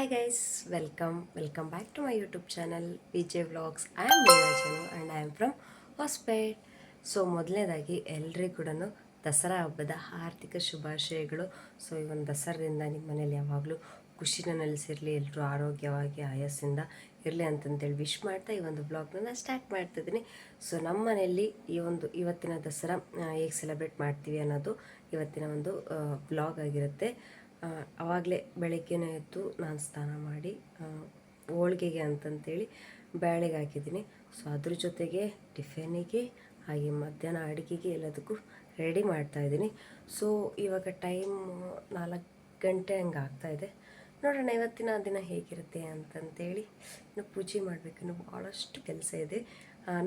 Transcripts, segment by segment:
Hi guys, welcome back to my YouTube channel PJ Vlogs. I am Neena Janu and I am from Hospet. So ಮೊದಲನೇದಾಗಿ ಎಲ್ರಿಗೂ ಕೂಡ ದಸರಾ ಹಬ್ಬದ ಆರ್ಥಿಕ ಶುಭಾಶಯಗಳು. So ಈ ಒಂದು ದಸರಾದಿಂದ ನಿಮ್ಮ ಮನೇಲಿ ಯಾವಾಗಲೂ ಖುಷಿನ ನೆಲೆಸಿರಲಿ, ಎಲ್ಲರೂ ಆರೋಗ್ಯವಾಗಿ ಆಯಸ್ಸಿಂದ ಇರಲಿ ಅಂತಂತೇಳಿ ವಿಶ್ ಮಾಡ್ತಾ ಈ ಒಂದು ಬ್ಲಾಗ್ನ ನಾನು ಸ್ಟಾರ್ಟ್ ಮಾಡ್ತಿದ್ದೀನಿ. ಸೊ ನಮ್ಮ ಮನೆಯಲ್ಲಿ ಇವತ್ತಿನ ದಸರಾ ಹೇಗೆ ಸೆಲೆಬ್ರೇಟ್ ಮಾಡ್ತೀವಿ ಅನ್ನೋದು ಇವತ್ತಿನ ಒಂದು ಬ್ಲಾಗ್ ಆಗಿರುತ್ತೆ. ಆವಾಗಲೇ ಬೆಳಗ್ಗೆನೇ ಎದ್ದು ನಾನು ಸ್ನಾನ ಮಾಡಿ ಹೋಳ್ಗೆಗೆ ಅಂತಂತೇಳಿ ಬೇಳೆಗೆ ಹಾಕಿದ್ದೀನಿ. ಸೊ ಅದ್ರ ಜೊತೆಗೆ ಟಿಫಿನಿಗೆ ಹಾಗೆ ಮಧ್ಯಾಹ್ನ ಅಡುಗೆಗೆ ಎಲ್ಲದಕ್ಕೂ ರೆಡಿ ಮಾಡ್ತಾಯಿದ್ದೀನಿ. ಸೊ ಇವಾಗ ಟೈಮ್ 4 ಗಂಟೆ ಹಂಗೆ ಆಗ್ತಾಯಿದೆ. ನೋಡೋಣ ಇವತ್ತಿನ ದಿನ ಹೇಗಿರುತ್ತೆ ಅಂತಂತೇಳಿ. ಇನ್ನು ಪೂಜೆ ಮಾಡಬೇಕು, ಇನ್ನು ಭಾಳಷ್ಟು ಕೆಲಸ ಇದೆ.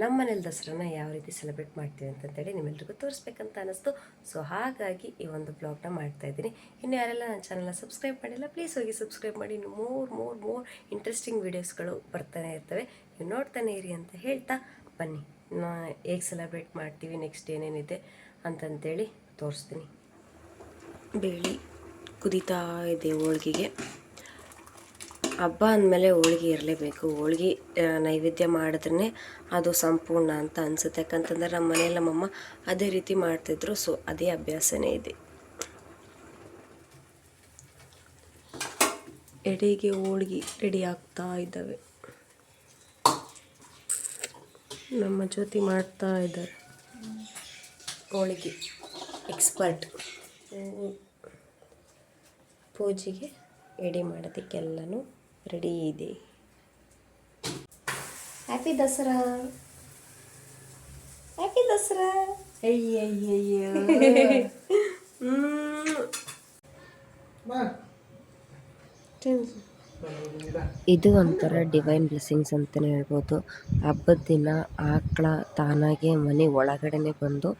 ನಮ್ಮ ಮನೇಲಿ ದಸರಾನ ಯಾವ ರೀತಿ ಸೆಲೆಬ್ರೇಟ್ ಮಾಡ್ತೀವಿ ಅಂತಂತೇಳಿ ನಿಮ್ಮೆಲ್ರಿಗೂ ತೋರಿಸ್ಬೇಕಂತ ಅನ್ನಿಸ್ತು. ಸೊ ಹಾಗಾಗಿ ಈ ಒಂದು ಬ್ಲಾಗ್ನ ಮಾಡ್ತಾಯಿದ್ದೀನಿ. ಇನ್ನು ಯಾರೆಲ್ಲ ನನ್ನ ಚಾನಲ್ನ ಸಬ್ಸ್ಕ್ರೈಬ್ ಮಾಡಿಲ್ಲ, ಪ್ಲೀಸ್ ಹೋಗಿ ಸಬ್ಸ್ಕ್ರೈಬ್ ಮಾಡಿ. ಇನ್ನು ಮೋರ್ ಇಂಟ್ರೆಸ್ಟಿಂಗ್ ವೀಡಿಯೋಸ್ಗಳು ಬರ್ತಾನೆ ಇರ್ತವೆ, ನೀವು ನೋಡ್ತಾನೆ ಇರಿ ಅಂತ ಹೇಳ್ತಾ ಬನ್ನಿ ಹೇಗೆ ಸೆಲೆಬ್ರೇಟ್ ಮಾಡ್ತೀವಿ, ನೆಕ್ಸ್ಟ್ ಏನೇನಿದೆ ಅಂತಂತೇಳಿ ತೋರಿಸ್ತೀನಿ. ಬೇಳೆ ಕುದೀತಾ ಇದೆ ಹೋಳ್ಗೆಗೆ. ಹಬ್ಬ ಅಂದಮೇಲೆ ಹೋಳ್ಗೆ ಇರಲೇಬೇಕು. ಹೋಳ್ಗೆ ನೈವೇದ್ಯ ಮಾಡಿದ್ರೇ ಅದು ಸಂಪೂರ್ಣ ಅಂತ ಅನಿಸುತ್ತೆ. ಯಾಕಂತಂದ್ರೆ ನಮ್ಮ ಮನೇಲಿ ನಮ್ಮಮ್ಮ ಅದೇ ರೀತಿ ಮಾಡ್ತಿದ್ರು. ಸೊ ಅದೇ ಅಭ್ಯಾಸನೇ ಇದೆ. ಎಡೆಗೆ ಹೋಳ್ಗೆ ರೆಡಿ ಆಗ್ತಾ ಇದ್ದಾವೆ. ನಮ್ಮ ಜ್ಯೋತಿ ಮಾಡ್ತಾ ಇದ್ದಾರೆ ಹೋಳಿಗೆ ಎಕ್ಸ್ಪರ್ಟ್. ಪೂಜೆಗೆ ಎಡೆ ಮಾಡೋದಕ್ಕೆಲ್ಲನೂ ರೆಡಿ ಇದೆ. Happy Dasara, happy Dasara. ಇದು ಒಂಥರ ಡಿವೈನ್ ಬ್ಲೆಸ್ಸಿಂಗ್ಸ್ ಅಂತಲೇ ಹೇಳ್ಬೋದು. ಹಬ್ಬದ ದಿನ ಆಕಳ ತಾನಾಗೆ ಮನೆ ಒಳಗಡೆನೆ ಬಂದು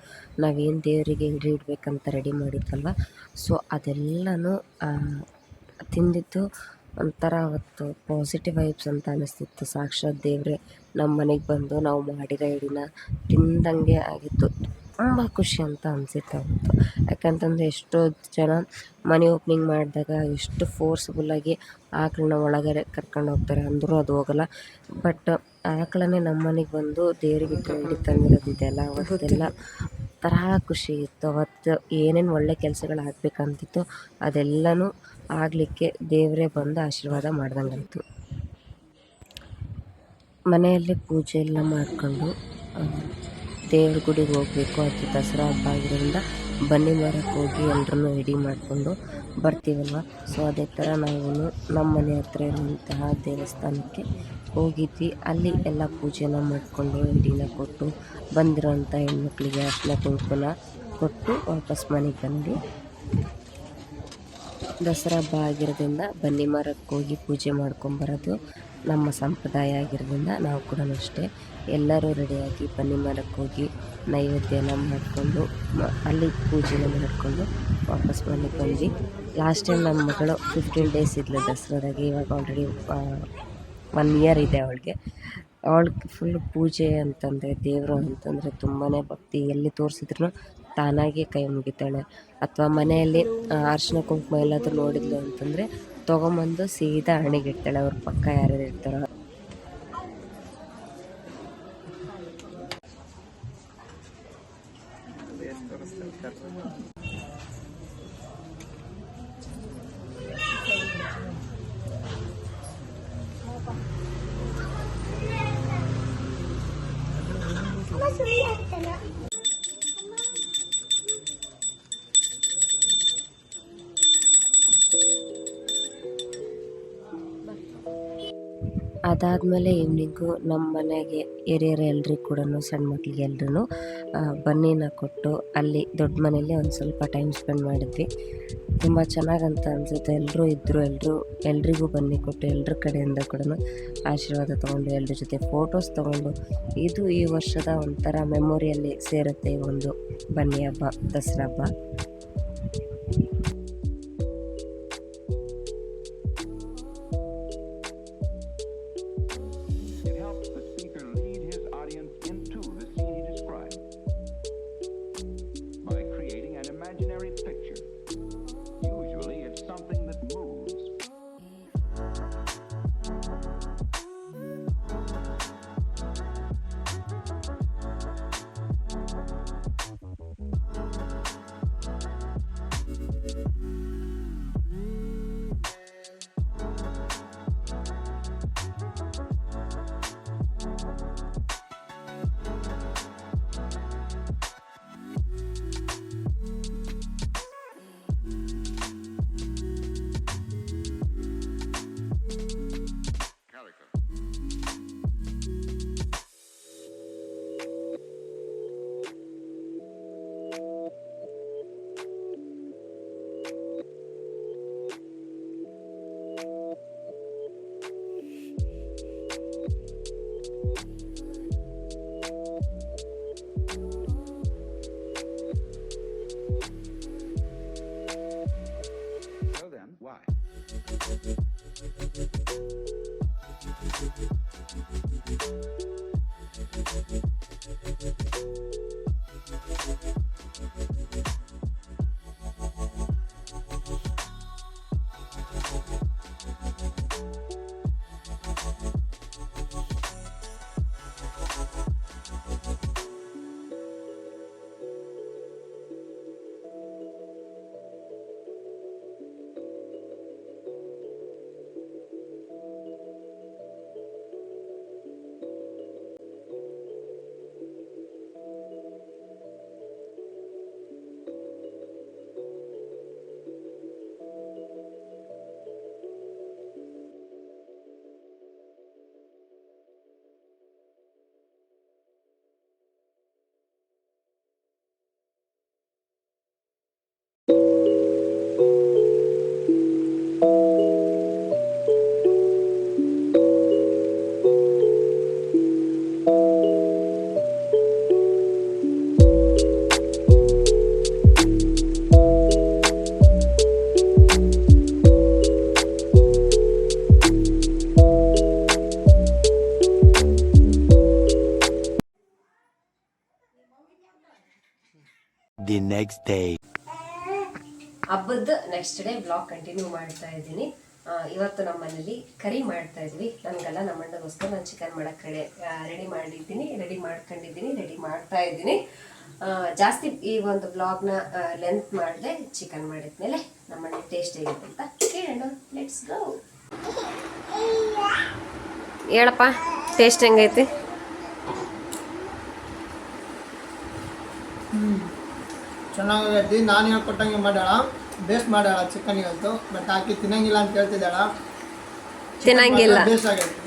ನಾವೇನು ದೇವರಿಗೆ ಇಡಬೇಕಂತ ರೆಡಿ ಮಾಡಿದ್ವಲ್ವ, ಸೊ ಅದೆಲ್ಲನೂ ತಿಂದಿದ್ದು ಒಂಥರ ಅವತ್ತು ಪಾಸಿಟಿವ್ ವೈಬ್ಸ್ ಅಂತ ಅನ್ನಿಸ್ತಿತ್ತು. ಸಾಕ್ಷಾತ್ ದೇವರೇ ನಮ್ಮ ಮನೆಗೆ ಬಂದು ನಾವು ಮಾಡಿರೋ ಎಡಿನ ತಿಂದಂಗೆ ಆಗಿತ್ತು. ತುಂಬ ಖುಷಿ ಅಂತ ಅನಿಸಿತ್ತು ಅವತ್ತು. ಯಾಕಂತಂದರೆ ಎಷ್ಟೋ ಜನ ಮನೆ ಓಪ್ನಿಂಗ್ ಮಾಡಿದಾಗ ಎಷ್ಟು ಫೋರ್ಸ್ಫುಲ್ಲಾಗಿ ಆಕಳನ್ನ ಒಳಗಡೆ ಕರ್ಕೊಂಡು ಹೋಗ್ತಾರೆ, ಅಂದರೂ ಅದು ಹೋಗಲ್ಲ. ಬಟ್ ಆಕಳನ್ನೇ ನಮ್ಮ ಮನೆಗೆ ಬಂದು ದೇವರಿಗೆ ಎಡಿ ತಂದಿರೋದಿದೆಯಲ್ಲ, ಅವತ್ತೆಲ್ಲ ತರಹ ಖುಷಿ ಇತ್ತು. ಅವತ್ತು ಏನೇನು ಒಳ್ಳೆ ಕೆಲಸಗಳಾಗಬೇಕಂತಿತ್ತು ಅದೆಲ್ಲನೂ ಆಗಲಿಕ್ಕೆ ದೇವರೇ ಬಂದು ಆಶೀರ್ವಾದ ಮಾಡ್ದಂಗಾಯಿತು. ಮನೆಯಲ್ಲೇ ಪೂಜೆ ಎಲ್ಲ ಮಾಡಿಕೊಂಡು ದೇವ್ರ ಗುಡಿಗೆ ಹೋಗಬೇಕು. ಅದು ದಸರಾ ಹಬ್ಬ ಆಗಿರೋದ್ರಿಂದ ಬನ್ನಿ ಮರಕ್ಕೆ ಹೋಗಿ ಎಲ್ಲರನ್ನೂ ರೆಡಿ ಮಾಡಿಕೊಂಡು ಬರ್ತೀವಲ್ವ. ಸೊ ಅದೇ ಥರ ನಾವು ನಮ್ಮ ಮನೆ ಹತ್ರ ಇರುವಂತಹ ದೇವಸ್ಥಾನಕ್ಕೆ ಹೋಗಿದ್ವಿ. ಅಲ್ಲಿ ಎಲ್ಲ ಪೂಜೆನ ಮಾಡಿಕೊಂಡು ಎಡಿನ ಕೊಟ್ಟು ಬಂದಿರೋಂಥ ಹೆಣ್ಮಕ್ಳಿಗೆ ಅರ್ಶಿನ ಕುಂಕುಮ ಕೊಟ್ಟು ವಾಪಸ್ ಮನೆಗೆ ಬಂದು, ದಸರಾ ಹಬ್ಬ ಆಗಿರೋದ್ರಿಂದ ಬನ್ನಿ ಮರಕ್ಕೆ ಹೋಗಿ ಪೂಜೆ ಮಾಡ್ಕೊಂಬರೋದು ನಮ್ಮ ಸಂಪ್ರದಾಯ ಆಗಿರೋದ್ರಿಂದ ನಾವು ಕೂಡ ಅಷ್ಟೇ ಎಲ್ಲರೂ ರೆಡಿಯಾಗಿ ಬನ್ನಿ ಮರಕ್ಕೆ ಹೋಗಿ ನೈವೇದ್ಯನ ಮಾಡಿಕೊಂಡು ಅಲ್ಲಿ ಪೂಜೆನ ಮಾಡಿಕೊಂಡು ವಾಪಸ್ ಮನೆಗೆ ಬಂದ್ವಿ. ಲಾಸ್ಟ್ ಟೈಮ್ ನಮ್ಮ ಮಗಳು 15 ಡೇಸ್ ಇದ್ಲು ದಸರಾದಾಗೆ. ಇವಾಗ ಆಲ್ರೆಡಿ 1 ಇಯರ್ ಇದೆ ಅವಳಿಗೆ ಫುಲ್ ಪೂಜೆ ಅಂತಂದರೆ, ದೇವರು ಅಂತಂದರೆ ತುಂಬಾ ಭಕ್ತಿ. ಎಲ್ಲಿ ತೋರಿಸಿದ್ರು ತಾನಾಗೆ ಕೈ ಮುಗಿತಾಳೆ. ಅಥವಾ ಮನೆಯಲ್ಲಿ ಅರಿಶಿನ ಕುಂಕುಮ ಎಲ್ಲಾದರೂ ನೋಡಿದ್ಲು ಅಂತಂದರೆ ತೊಗೊಂಬಂದು ಸೀದಾ ಹಣೆಗಿಡ್ತಾಳೆ. ಅವ್ರ ಪಕ್ಕ ಯಾರ್ಯಾರು ಇರ್ತಾರೋ ಅದಾದಮೇಲೆ ಈವ್ನಿಂಗು ನಮ್ಮ ಮನೆಗೆ ಹಿರಿಯರು ಎಲ್ರಿಗೂ ಕೂಡ ಸಣ್ಣ ಮಕ್ಕಳಿಗೆ ಎಲ್ರೂ ಬನ್ನಿನ ಕೊಟ್ಟು ಅಲ್ಲಿ ದೊಡ್ಡ ಮನೇಲಿ ಒಂದು ಸ್ವಲ್ಪ ಟೈಮ್ ಸ್ಪೆಂಡ್ ಮಾಡಿದ್ವಿ. ತುಂಬ ಚೆನ್ನಾಗಂತ ಅನಿಸುತ್ತೆ. ಎಲ್ಲರೂ ಇದ್ದರು, ಎಲ್ರಿಗೂ ಬನ್ನಿ ಕೊಟ್ಟು ಎಲ್ಲರ ಕಡೆಯಿಂದ ಕೂಡ ಆಶೀರ್ವಾದ ತೊಗೊಂಡು ಎಲ್ಲರ ಜೊತೆ ಫೋಟೋಸ್ ತೊಗೊಂಡು ಇದು ಈ ವರ್ಷದ ಒಂಥರ ಮೆಮೊರಿಯಲ್ಲಿ ಸೇರುತ್ತೆ ಈ ಒಂದು ಬನ್ನಿ ಹಬ್ಬ, ದಸರಾ ಹಬ್ಬ. The next day. ಹಬ್ಬದ ನೆಕ್ಸ್ಟ್ ಡೇ ಬ್ಲಾಗ್ ಕಂಟಿನ್ಯೂ ಮಾಡ್ತಾ ಇದ್ದೀನಿ. ಇವತ್ತು ನಮ್ಮ ಮನೇಲಿ ಕರಿ ಮಾಡ್ತಾ ಇದ್ವಿ. ನನಗೆಲ್ಲ ನಮ್ಮ ಅಣ್ಣಗೋಸ್ಕರ ನಾನು ಚಿಕನ್ ಮಾಡೋಕ್ಕೆ ರೆಡಿ ಮಾಡ್ತಾ ಇದ್ದೀನಿ. ಜಾಸ್ತಿ ಈ ಒಂದು ಬ್ಲಾಗ್ನ ಲೆಂತ್ ಮಾಡಿದೆ. ಚಿಕನ್ ಮಾಡಿದ್ಮೇಲೆ ನಮ್ಮ ಅಣ್ಣ ಟೇಸ್ಟ್ ಹೇಗಿತ್ತು ಅಂತ ಕೇಳೋಣ. Let's go. ಹೇಳಪ್ಪ, ಟೇಸ್ಟ್ ಹೆಂಗೈತಿ? ಚೆನ್ನಾಗೈತಿ. ನಾನು ಹೇಳ್ಕೊಟ್ಟಂಗೆ ಮಾಡ್ಯಾಳ, ಬೇಸ್ಟ್ ಮಾಡ್ಯಾಳ ಚಿಕನಿಗಂತೂ. ಬಟ್ ಆಕಿ ತಿನ್ನಂಗಿಲ್ಲ ಅಂತ ಹೇಳ್ತಿದ್ದಾಳ. ತಿನ್ನಂಗಿಲ್ಲ, ಬೇಸ್ಟ್ ಆಗೈತಿ.